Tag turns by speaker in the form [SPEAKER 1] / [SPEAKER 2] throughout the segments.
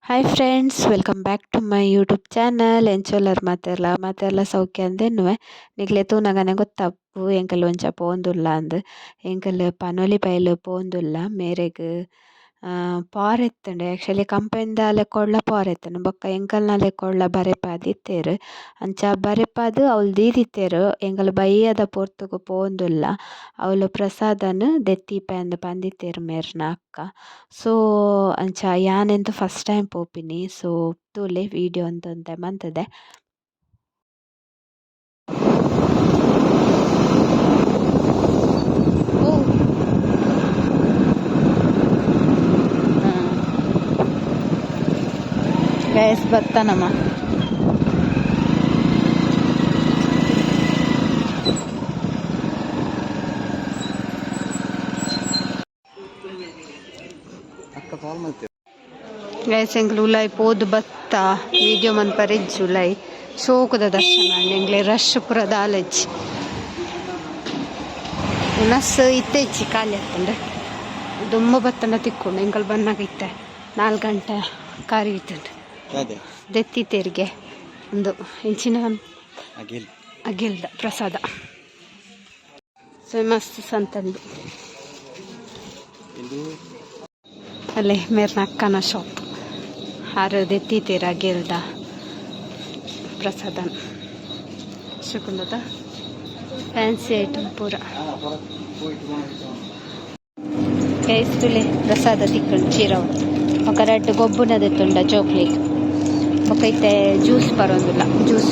[SPEAKER 1] Hi friends, welcome back to my YouTube channel. ಎಂಚೋಲರ್ ಮಾತೆಲ್ಲ ಸೌಖ್ಯ ಅಂದೆನ್ನುವೆ ನಿಕ್ಲೆ ತೂನಗನೆ ಗೊತ್ತಪ್ಪು ಎಂಕಲ್ ಒಂಚ ಪೋಂದುಲ್ಲ ಅಂದ್ ಎಂಕಲ್ ಪನೊಲಿ ಪೈಲ್ ಪೋಂದುಲ್ಲ ಮೇರೆಗ್ ಪಾರೆತ್ತಂಡೆ ಆ್ಯಕ್ಚುಲಿ ಕಂಪೆನಿದ ಲೆಕ್ಕೊಳ್ಲ ಪಾರೆತ್ತಂಡು ಬೊಕ್ಕ ಎಂಕಲ್ನ ಲೆಕ್ಕೊಳ್ಲ ಬರೆಪಾದಿತ್ತೇರು ಅಂಚ ಬರೆಪಾದ್ ಅವ್ಲು ದೀದಿತ್ತೇರು ಎಂಕಲ್ ಬಯ್ಯದ ಪೊರ್ತುಗು ಪೋಂದುಲ್ಲ ಅವ್ಲು ಪ್ರಸಾದನ್ ದೆತ್ತಿಪೆ ಅಂದ್ ಪಂದಿತ್ತೇರು ಮೇರ್ನ ಅಕ್ಕ. ಸೊ ಅಂಚ ಯಾನೆಂದು ಫಸ್ಟ್ ಟೈಮ್ ಪೋಪಿನಿ. ಸೊ ತೂಲೆ ವಿಡಿಯೋ ಅಂತಂದೆ ಮಂತದೆ. ಗೈಸ್ ಬರ್ತಾನಮ್ಮ. ಗೈಸ್ ಎಂಕ್ಲು ಉಲಾಯ್ ಪೋದು ಬತ್ತ ವಿಡಿಯೋ ಮನ್ಪರೆಜ್ಜಿ ಉಲಾಯ್ ಶೋಕುದ ದರ್ಶನ ಎಂಗ್ಲೆ ರಶ್ ಪುರ ದಾಲೆಜ್ಜಿ ಉನಸ್ ಇತ್ತೆಜ್ಜಿ ಖಾಲಿ ಆಗ್ತಂಡೆ ದುಮ್ಮ ಬತ್ತಂಡ ತಿಕ್ಕೊಂಡು ಎಂಕಲ್ ಬನ್ನಾಗ ಇತ್ತೆ 4 ಗಂಟೆ ಕಾರಿ ಇತ್ತಂಡೆ ದೆತ್ತಿತ್ತೇರಿಗೆ ಒಂದು ಇಂಚಿನ ಅಗಿಲ್ದ ಪ್ರಸಾದ. ಸೊ ಮಸ್ತ್ ಸಂತಂದು ಅಲ್ಲೇ ಮೇರ್ನ ಅಕ್ಕನ ಶಾಪ್ ಹಾರು ದೆತ್ತಿತ್ತೇರು ಅಗಿಲ್ದ ಪ್ರಸಾದ ಶುಕುಂದದ ಫ್ಯಾನ್ಸಿ ಐಟಮ್ ಪೂರ ಕೇಸ್ಟುಲೆ ಪ್ರಸಾದ ತಿಕ್ಕಂಡು ಚೀರವು ఒక 2 ಗೊಬ್ಬುನ ದೆತ್ತುಂಡ ಚೋಕ್ಲೇಟ್ ಬೊಕ ಇತ್ತೆ ಜ್ಯೂಸ್ ಬರೋಂದುಲ್ಲ ಜ್ಯೂಸ್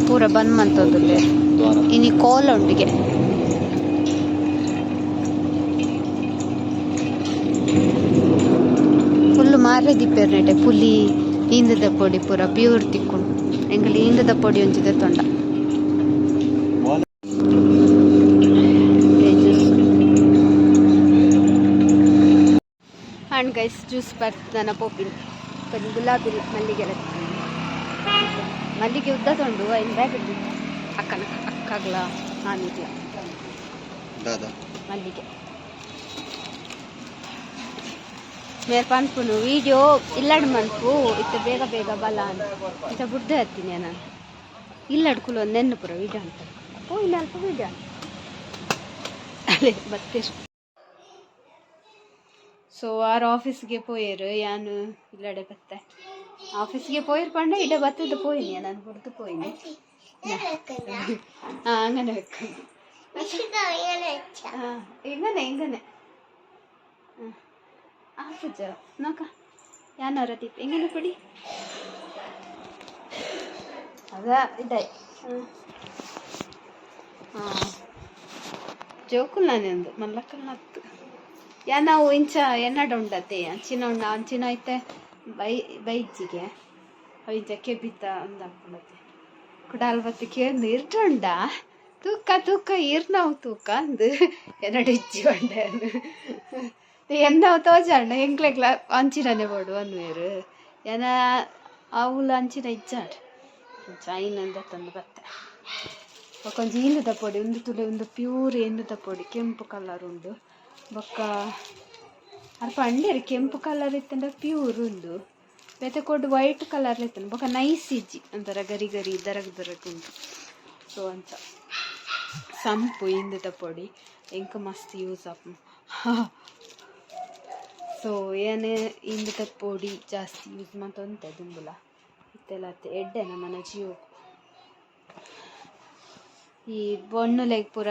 [SPEAKER 1] ಪೂರ ಬಂದ್ ಮಂತೊಂದುಲ್ಲೆ ಇನಿ ಕೋಲ ಉಂಡಿಗೆ ಫುಲ್ಲು ಮಾರ್ರೆ ದಿಪ್ಪೆರ್ನೆಟೆ ಪುಲಿ ಈಂದದ ಪೊಡಿ ಪೂರ ಪ್ಯೂರ್ ತಿಕ್ಕುಂಡು ಎಂಕಲ್ ಈಂದದ ಪೊಡಿ ಒಂಚಿದೆ ತೊಂಡ ಅಂಡ್ ಗೈಸ್ ಜ್ಯೂಸ್ ಬರ್ತದನ ಪೋಪಿನ್ ಕೊಂಚ ಗುಲಾಬಿ ಮಲ್ಲಿಗೆ ಮಲ್ಲಿಗೆ ಉದ್ದ ತೊಂಡು ಐನ್ ಬ್ಯಾಗ್ ಅಕ್ಕಗ್ಲ ಆಮಿಗ್ಲ ಮಲ್ಲಿಗೆ ಮೇರ್ ಪನ್ಪುನು ವಿಡಿಯೋ ಇಲ್ಲಡ್ ಮನ್ಪು ಇತ್ತೆ ಬೇಗ ಬೇಗ ಬಲ ಅಂತ ಇತ್ತ ಬುಡ್ದೆ ಹತ್ತೀನಿ ನಾನು ಇಲ್ಲಡ್ ಕುಲು ಒಂದು ನೆನ್ನು ಪುರ ವಿಡಿಯೋ ಅಂತ ಓ ಇಲ್ಲ ಅಲ್ಪ ವಿಡಿಯೋ ಅಲ್ಲೇ ಬತ್ತೇರು. ಸೊ ಆರು ಆಫೀಸ್ಗೆ ಪೋಯರು ಯಾನು ಇಲ್ಲಡೆ ಬತ್ತೆ ಆಫೀಸ್ಗೆ ಪೋಯರ್ ಪಂಡ ಇಡ ಬತ್ತದ ಪೋಯಿನಿ ನಾನು ಬುಡ್ದು ಪೋಯಿನಿ അങ്ങനെ വെക്കും എങ്ങനെ ആഫിച്ച നോക്കാം ഞാൻ ഒരത്തിപ്പ് എങ്ങനെ പിടി അതാ ഇതായി ಜೋಕುಲ್ಲಾನೆಂದು ಮಲ್ಲಕ್ಕನತ್ತು ಯಾ ನಾವು ಇಂಚ ಎನ್ನಡ ಉಂಡತ್ತೆ ಅಂಚಿನ ಉಂಡ ಅಂಚಿನ ಐತೆ ಬೈಜಿಗೆ ಇಂಚ ಕೆಬಿತ ಅಂದ ಹಾಕೊಂಡತ್ತೆ ಕುಡಾಲ್ ಬತ್ತು ಕೇಂದು ಇರ್ಟುಂಡ ತೂಕ ಇರ್ನಾವು ತೂಕ ಅಂದು ಎನ್ನಡ ಇಜ್ಜಿ ಉಂಡೆ ಎನ್ನಾವು ತೋಜಾಂಡ ಎಂಕ್ಲೆಗ್ಲ ಅಂಚಿನನೆ ಬೋಡು ಅನ್ನುವೇರು ಏನ ಅವಳು ಅಂಚಿನ ಇಜ್ಜಾಡ್ ಚೈನಂದ ತಂದು ಬತ್ತೆ ಕೊಂಚ ಈಂದದ ಪೊಡಿ ಒಂದು ತುಲೆ ಒಂದು ಪ್ಯೂರ್ ಎಂದದ ಪೊಡಿ ಕೆಂಪು ಕಲರ್ ಉಂಡು ಬೊಕ್ಕ ಅರ್ಪ ಅಂಡೇರು ಕೆಂಪು ಕಲರ್ ಇತ್ತಂಡ ಪ್ಯೂರ್ ಉಂಡು ಬೇತೆ ಕೊಡು ವೈಟ್ ಕಲರ್ ಇತ್ತಂಡು ಬೊಕ್ಕ ನೈಸ್ ಇಜ್ಜಿ ಒಂಥರ ಗರಿ ಗರಿ ದರಗ್ ಉಂಟು. ಸೊ ಅಂತ ಸಂಪು ಇಂದದ ಪೊಡಿ ಎಂಕ ಮಸ್ತ್ ಯೂಸ್ ಆಪ್. ಸೊ ಏನೇ ಇಂದದ ಪೊಡಿ ಜಾಸ್ತಿ ಯೂಸ್ ಮಾಡ್ತಂತೆ ದುಂಬುಲ ಇತ್ತೆಲ್ಲ ಎಡ್ಡೆ ನಮ್ಮನ ಜಿಯೋ ಈ ಬೊಣ್ಣು ಲೆಗ್ ಪೂರ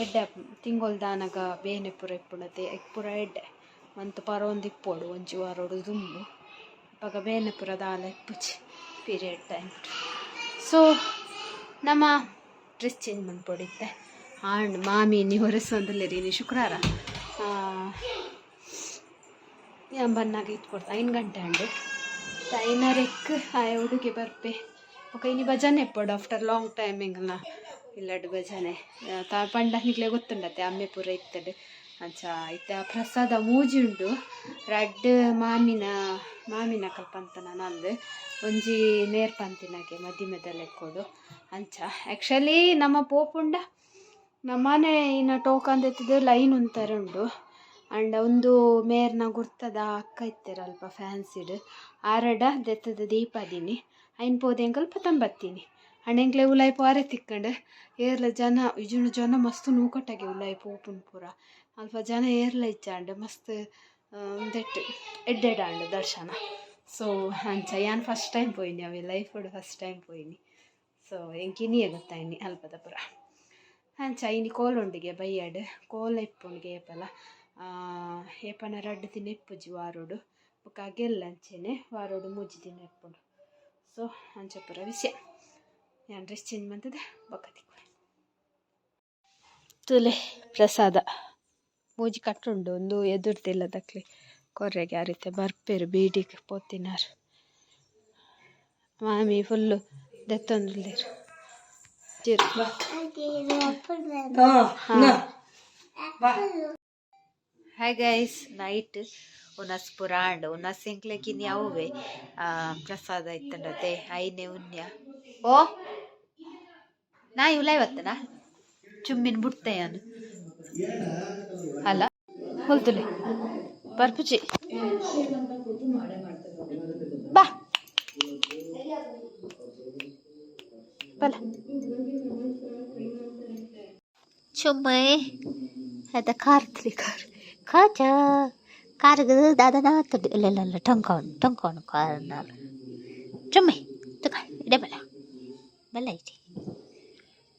[SPEAKER 1] ಎಡ್ಡೆ ತಿಂಗೊಲ್ ದಾನಗ ಬೇನೆ ಪೂರ ಇಪ್ಪುಣತೆ ಎಗ್ ಪೂರ ಎಡ್ಡೆ ಮಂತ್ ಪರೊಂದು ಇಪ್ಪೋಡು ಒಂಜಿ ವಾರೋಡು ದುಂಬು ಇಪ್ಪಾಗ ಬೇನೆ ಪೂರ ದಾಲ ಇಪ್ಪುಜಿ ಪೀರಿಯಡ್ ಟೈಮ್. ಸೊ ನಮ್ಮ ಡ್ರೆಸ್ ಚೇಂಜ್ ಮಾಡ್ಕೊಡಿತ್ತೆ ಆಂಡ್ ಮಾಮಿ ನೀವು ಹೊರಸಂದಲ್ಲಿರಿ ಶುಕ್ರವಾರ ಬನ್ನಾಗ ಇಟ್ಕೊಡ್ತಾ 5 ಗಂಟೆ ಅಂಡು ಐನರೆಕ್ ಆಯ ಹುಡುಗಿ ಬರ್ಪೆ ಓಕೆ ಇನಿ ಭಜನೆ ಎಪ್ಪೋಡು ಆಫ್ಟರ್ ಲಾಂಗ್ ಟೈಮ್ ಎಂಗಲ್ನ ಇಲ್ಲಡ್ ಭಜನೆ ಪಂಡ ನಿಗ್ಲೆ ಗೊತ್ತುಂಡತ್ತೆ ಅಮ್ಮೆ ಪೂರ ಇತ್ತಡು ಅಂಚ ಇತ್ತ ಪ್ರಸಾದ ಮೂಜಿ ಉಂಡು ರಡ್ಡ್ ಮಾಮಿನ ಕಲ್ಪಂತನ ನಂದು ಒಂಜಿ ನೇರ್ಪಂತಿನಗೆ ಮದಿಮೆದಲ್ಲ ಎಕ್ಕೋಡು ಅಂಚ ಆ್ಯಕ್ಚುಲಿ ನಮ್ಮ ಪೋಪುಂಡ ನಮ್ಮನೆ ಇನ್ನು ಟೋಕನ್ ತೆತ್ತಿದ್ದು ಲೈನ್ ಉಂತಾರೆ ಉಂಡು ಅಂಡ ಒಂದು ಮೇರ್ನ ಗುರ್ತದ ಅಕ್ಕ ಇತ್ತೇರಲ್ಪ ಫ್ಯಾನ್ಸಿಡ್ ಆರಡ ದೆತ್ತದ ದೀಪಾದಿನಿ ಐನ್ ಪೋದೆ ಎಂಕಲ್ ಪತಂಬತ್ತೀನಿ ಅಂಡೆಂಕ್ಲೆ ಉಲಾಯಿ ಪಾರೆ ತಿಕ್ಕಂಡು ಏರ್ಲ ಜನ ಇಜುಂಡು ಜನ ಮಸ್ತ್ ನೂಕಟ್ಟಾಗೆ ಉಲಾಯಿ ಪೋಪುನ್ ಪೂರ ಅಲ್ಪ ಜನ ಏರ್ಲ ಇಚ್ಚಾಂಡು ಮಸ್ತ್ ದೆಟ್ಟು ಎಡ್ಡೆಡಾಂಡು ದರ್ಶನ. ಸೊ ಅಂಚ ಯಾನ್ ಫಸ್ಟ್ ಟೈಮ್ ಪೋಯಿನಿ ಅವೆ ಲೈಫ್ ಫಸ್ಟ್ ಟೈಮ್ ಪೋಯಿನಿ. ಸೊ ಎಂಕಿನಿಯೇ ಗೊತ್ತಾಯಿನಿ ಅಲ್ಪದ ಪುರ ಅಂಚ ಇನಿ ಕೋಲೊಂಡಿಗೆ ಬೈಯಾಡು ಕೋಲ ಇಪ್ಪುಂಡಿಗೆ ಏಪಲ ಏಪನ 2 ದಿನ ಇಪ್ಪುಜಿ ವಾರೋಡು ಬೊಕ ಗೆಲ್ಲಂಚೆನೆ ವಾರೋಡು 3 ದಿನ ಇಪ್ಪುಂಡು. ಸೊ ಅಂಚ ಪೂರ ವಿಷಯ ನಾನು ಡ್ರೆಸ್ ಚೇಂಜ್ ಮಾಡ್ತದೆ ಬೊಕ ತಿಕ್ಕು ತುಲೆ ಪ್ರಸಾದ ಮೂಜಿ ಕಟ್ಟುಂಡು ಒಂದು ಎದುರ್ತಿಲ್ಲ ದಕ್ಲಿ ಕೊರ್ರೆಗೆ ಆ ರೀತಿ ಬರ್ಪೇರು ಬೀಡಿಗೆ ಪೋತಿನಾರು ಮಾಮಿ ಫುಲ್ಲು ದೆತ್ತೊಂದುಲ್ಲೇರು ಹಾಯ್ ಗೈಸ್ ನೈಟ್ ಉನಸ್ ಪುರಾಂಡ್ ಉನಸ್ ಎಂಕ್ಲೆಗಿನಿ ಅವೇ ಪ್ರಸಾದ ಇತ್ತಂಡದೆ ಐನೆ ಉನ್ಯ ಓ ನಾ ಉಲಾಯ್ ಬತ್ತನ ಚುಮ್ಮಿನ ಬುಡ್ತೆಯಾನು ಅಲ್ಲ ಹೊಲ್ತುಲೆ ಬರ್ಪುಜಿ ಬಾ ಬಲ ಚುಮ್ಮೈ ಅದ ಕಾರ್ತ್ಲಿ ಕಾಚ ಕಾರ್ಗ ದಾದನ ಇಲ್ಲ ಟೊಂಕೋನು ಕಾರ್ನ ಚುಮ್ಮೈ ತುಕ ಇಡೆ ಬಲ ಬಲ್ಲ ಐತಿ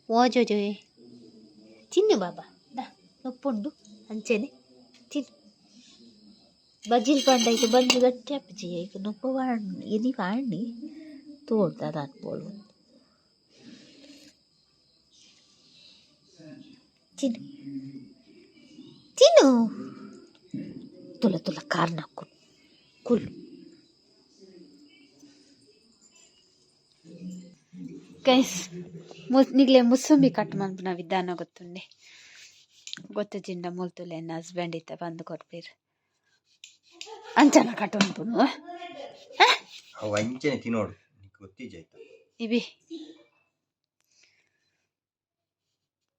[SPEAKER 1] ಓಜೋಜೋ ತಿನ್ನು ಬಾಬಾ ದಾ ನೊಪ್ಪುಂಡು ಅಂಚೆನೆ ತಿನ್ನು ಬಜ್ಜಿಲ್ ಪಂಡೈತು ಬಂದು ಗಟ್ಟಿ ಅಪ್ಪಜಿ ಈಗ ನೊಪ್ಪ ವಾಣಿ ಎನಿ ವಾಣಿ ತೋಡ್ದ ಅನ್ಬೋಳು ತಿನ್ನು ತಿನ್ನು ತುಲ ತುಲ ಕಾರ್ನ ಕುಲ್ಲು ಗೈಸ್ ನಿಗ್ಲೆ ಮುಸುಂಬಿ ಕಟ್ ಮನ್ಪುನ ವಿಧಾನ ಗೊತ್ತುಂಡೆ ಗೊತ್ತುಜಿಂಡ ಮುಲ್ತುಲೆ ನನ್ನ ಹಸ್ಬೆಂಡ್ ಇತ್ತ ಬಂದು ಕೊರ್ಪೀರು ಅಂಚನ ಕಟ್ ಮನ್ಪುನು
[SPEAKER 2] ಅವು ಅಂಚನೆ ತಿನ್ನೋಡು ಗೊತ್ತಿಜಾಯ್ತು
[SPEAKER 1] ಇವಿ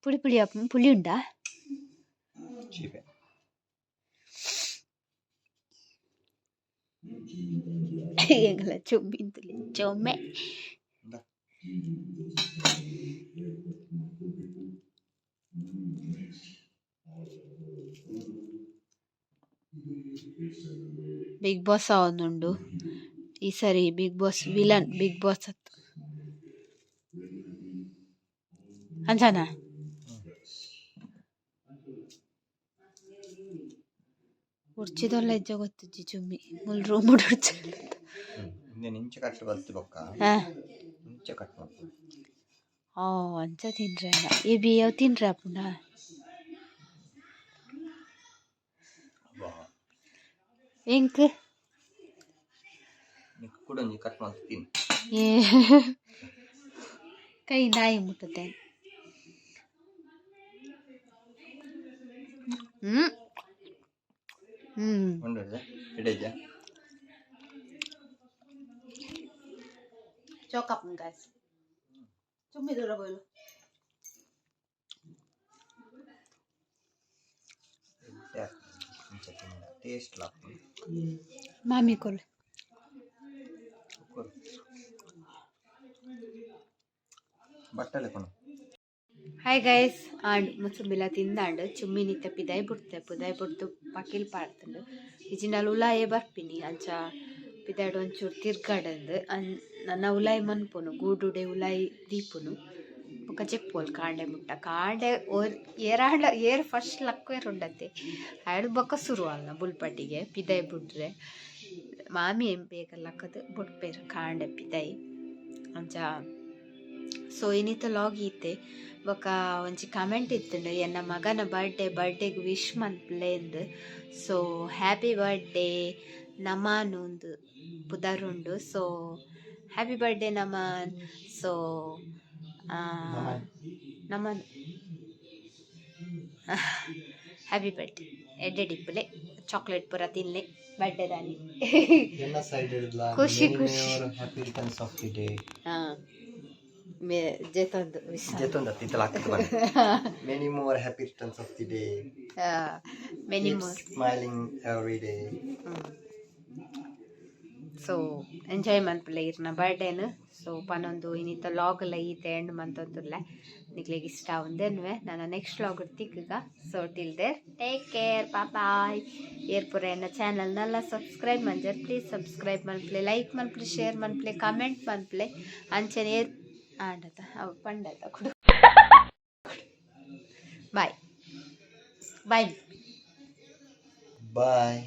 [SPEAKER 1] ಪುಳಿ ಪುಳಿ ಪುಳಿ ಉಂಡಾ
[SPEAKER 2] ಚೀಪೆ
[SPEAKER 1] ಎಂಗಲ ಚೊಮ್ಮಿಂತುಲಿ ಚೊಮ್ಮೆ ಬಿಗ್ ಬಾಸ್ ಅವನುಂಡು ಈ ಸರಿ Bigg Boss villain Bigg Boss ಅತ್ತು ಅಂಜನ ಉಡ್ಚಿದೊಲ್ಲ ಇಜ್ಜ ಗೊತ್ತಿಜ್ಜಿ ಚುಮ್ಮಿ ಮುಲ್ ರೂಮ್ ಉಡ್ಚ
[SPEAKER 2] ನಿಂಚೆ ಕಟ್ಟು ಬಲ್ತಿ ಬೊಕ್ಕ ನಿಂಚೆ ಕಟ್ ಮಾಡ್ತೀನಿ
[SPEAKER 1] ಓ ಅಂಚ ತಿನ್ರೆ ಈ ಬಿಯವ್ ತಿನ್ರ ಪುನ ಎಂಕ್
[SPEAKER 2] ಕೂಡ ಕಟ್ ಮಾಡ್ತೀನಿ
[SPEAKER 1] ಕೈ ನಾಯಿ ಮುಟ್ಟುತ್ತೆ ಚೌಕಪ್ ಗಾಯ್ಸ್ ಚುಮ್ಮಿ ದೂರ ಬೋಯ್ಲು
[SPEAKER 2] ಟೇಸ್ಟ್
[SPEAKER 1] ಮಾಮಿ ಕೊಲ್
[SPEAKER 2] ಬಟ್ಟಲೆ ಕೊನು
[SPEAKER 1] ಹಾಯ್ ಗೈಸ್ ಆಂಡ್ ಮುಸುಂಬಿಲ ತಿಂದಾಂಡು ಚುಮ್ಮಿನಿತ್ತ ಪಿದಾಯ್ ಬುಡ್ತು ಪಕಿಲ್ ಪಾಡ್ತಂಡು ಇಜಿಂಡಲ್ ಉಲಾಯೇ ಬರ್ಪಿನಿ ಅಂಚ ಪಿದಾಯ್ಡು ಒಂಚೂರು ತಿರ್ಗಾಡಂದು ನನ್ನ ಉಲಾಯಿ ಮನ್ಪುನು ಗೂಡುಡೆ ಉಲಾಯಿ ದೀಪುನು ಬೊಕ ಚೆಪ್ಪೋಲ್ ಕಾಂಡೆ ಮುಟ್ಟ ಕಾಂಡೆ ಏರ್ ಫಸ್ಟ್ ಲಕ್ವೇರ್ ಉಂಡತ್ತೆ ಅಯ್ಡು ಬೊಕ ಸುರು ಅಲ್ಲ ಬುಲ್ಪಟ್ಟಿಗೆ ಪಿದಾಯ್ ಬುಡ್ರೆ ಮಾಮಿ ಏನ್ ಬೇಗ ಲಕ್ಕದು ಬುಡ್ಪೇರು ಕಾಂಡೆ ಪಿದಾಯ್ ಅಂಚ ಸೊ ಇನ್ನಿತ ಲಾಗ್ ಈತೆ ಬೊಕ ಒಂಜಿ ಕಮೆಂಟ್ ಇತ್ತುಂಡು ಎನ್ನ ಮಗನ ಬರ್ಡೇಗೆ ವಿಶ್ ಮನ್ಪುಲೆಂದು ಸೊ ಹ್ಯಾಪಿ ಬರ್ಡೇ ನಮಾನುಂದು ಪುದರುಂಡು so happy birthday Naman so Naman happy birthday ಎಡ್ಡೆಡಿಪ್ಪುಲೆ ಚಾಕ್ಲೇಟ್ ಪೂರ ತಿನ್ಲೆ ಬರ್ಡೇ ದಾನಿ ಖುಷಿ ಖುಷಿ ಜೇತೊಂದು ವಿಷ
[SPEAKER 2] ಜೆತ್ತೊಂದು ಹತ್ತಿತ್ತಲ್ಲ ಹಾಕ್ತು ಬನ್ನಿ. Many more happy returns of the day.
[SPEAKER 1] Many
[SPEAKER 2] Keep
[SPEAKER 1] more
[SPEAKER 2] smiling every day.
[SPEAKER 1] So enjoy ಮನ್ಪುಲೆ ಇರ್ನ ಬರ್ಡೇನು ಸೊ ಪನೊಂದು ಇನ್ನಿತ ಲಾಗ್ಲ ಈತೆ ಎಂಡ್ ಮಂತೊಂದುಲ್ಲೆ ನಿಕ್ಲೆಗ್ ಇಷ್ಟ ಒಂದೇನ್ವೆ ನಾನು ನೆಕ್ಸ್ಟ್ ಲಾಗ್ ತಿಕ್ಕಗ so till there take care bye ಏರ್ಪುರ ಎನ್ನ ಚಾನಲ್ನೆಲ್ಲ ಸಬ್ಸ್ಕ್ರೈಬ್ ಮಂಜರ್ ಪ್ಲೀಸ್ ಸಬ್ಸ್ಕ್ರೈಬ್ ಮನ್ಪ್ಲೆ ಲೈಕ್ ಮನ್ಪ್ಲೆ ಶೇರ್ ಮನ್ಪ್ಲೆ ಕಮೆಂಟ್ ಮನ್ಪ್ಲೆ ಅಂಚನೆ ಆಂಡತ ಅವು ಪಂಡತ ಕುಡು ಬಾಯ್ ಬಾಯ್
[SPEAKER 2] Bye.